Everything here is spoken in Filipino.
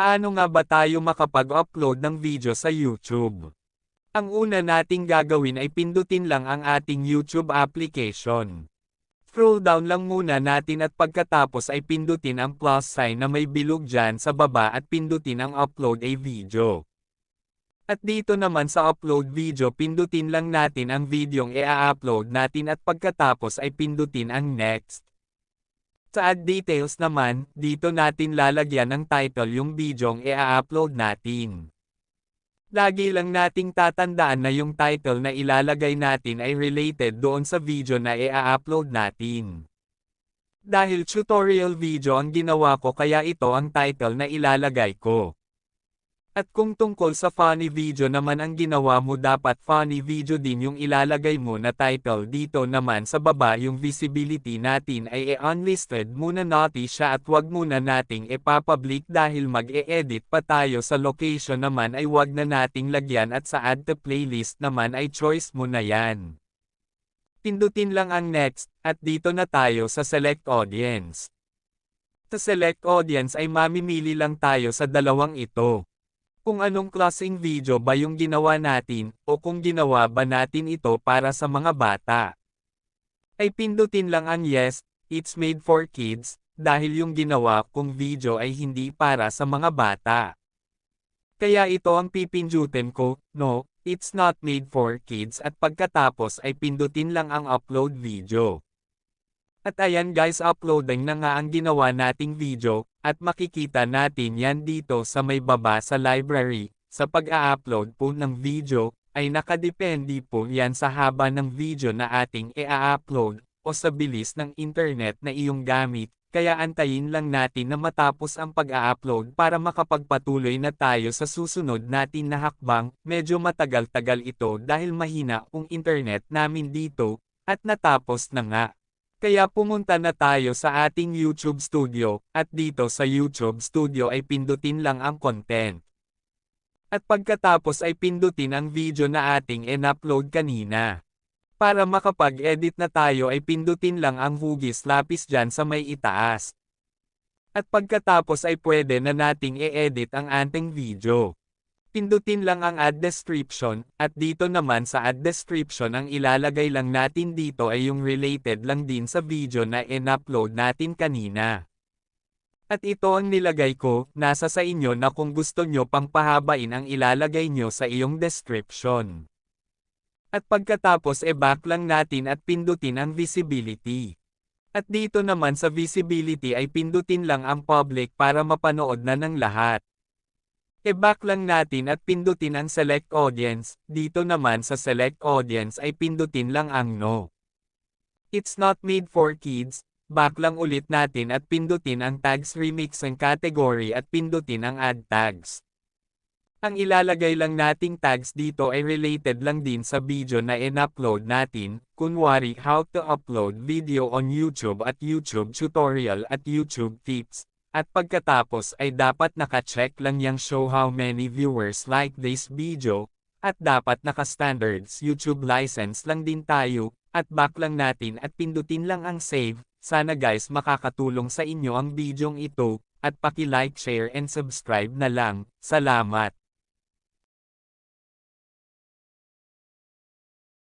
Paano nga ba tayo makapag-upload ng video sa YouTube? Ang una nating gagawin ay pindutin lang ang ating YouTube application. Scroll down lang muna natin at pagkatapos ay pindutin ang plus sign na may bilog dyan sa baba at pindutin ang upload a video. At dito naman sa upload video pindutin lang natin ang videong i-upload natin at pagkatapos ay pindutin ang next. Sa add details naman, dito natin lalagyan ng title yung videong i-upload natin. Lagi lang nating tatandaan na yung title na ilalagay natin ay related doon sa video na i-upload natin. Dahil tutorial video ang ginawa ko kaya ito ang title na ilalagay ko. At kung tungkol sa funny video naman ang ginawa mo dapat funny video din yung ilalagay mo na title dito naman sa baba yung visibility natin ay unlisted muna natin siya at wag muna nating ipapublic dahil mag-e-edit pa tayo sa location naman ay wag na nating lagyan at sa add to playlist naman ay choice mo na yan. Pindutin lang ang next at dito na tayo sa select audience. Sa select audience ay mamimili lang tayo sa dalawang ito. Kung anong klaseng video ba yung ginawa natin, o kung ginawa ba natin ito para sa mga bata. Ay pindutin lang ang yes, it's made for kids, dahil yung ginawa kong video ay hindi para sa mga bata. Kaya ito ang pipindutin ko, no, it's not made for kids at pagkatapos ay pindutin lang ang upload video. At ayan guys uploading na nga ang ginawa nating video, at makikita natin yan dito sa may baba sa library. Sa pag-a-upload po ng video, ay nakadepende po yan sa haba ng video na ating i-upload, o sa bilis ng internet na iyong gamit. Kaya antayin lang natin na matapos ang pag-a-upload para makapagpatuloy na tayo sa susunod natin na hakbang. Medyo matagal-tagal ito dahil mahina ang internet namin dito, at natapos na nga. Kaya pumunta na tayo sa ating YouTube Studio, at dito sa YouTube Studio ay pindutin lang ang content. At pagkatapos ay pindutin ang video na ating in-upload kanina. Para makapag-edit na tayo ay pindutin lang ang hugis lapis dyan sa may itaas. At pagkatapos ay pwede na nating i-edit ang ating video. Pindutin lang ang add description, at dito naman sa add description ang ilalagay lang natin dito ay yung related lang din sa video na in-upload natin kanina. At ito ang nilagay ko, nasa sa inyo na kung gusto nyo pang pahabain ang ilalagay nyo sa iyong description. At pagkatapos back lang natin at pindutin ang visibility. At dito naman sa visibility ay pindutin lang ang public para mapanood na ng lahat. I-back lang natin at pindutin ang select audience, dito naman sa select audience ay pindutin lang ang no. It's not made for kids, back lang ulit natin at pindutin ang tags remix ang category at pindutin ang add tags. Ang ilalagay lang nating tags dito ay related lang din sa video na in-upload natin, kunwari how to upload video on YouTube at YouTube tutorial at YouTube tips. At pagkatapos ay dapat naka-check lang yung show how many viewers like this video, at dapat naka-standards YouTube license lang din tayo, at back lang natin at pindutin lang ang save. Sana guys makakatulong sa inyo ang videong ito, at paki-like, share and subscribe na lang. Salamat!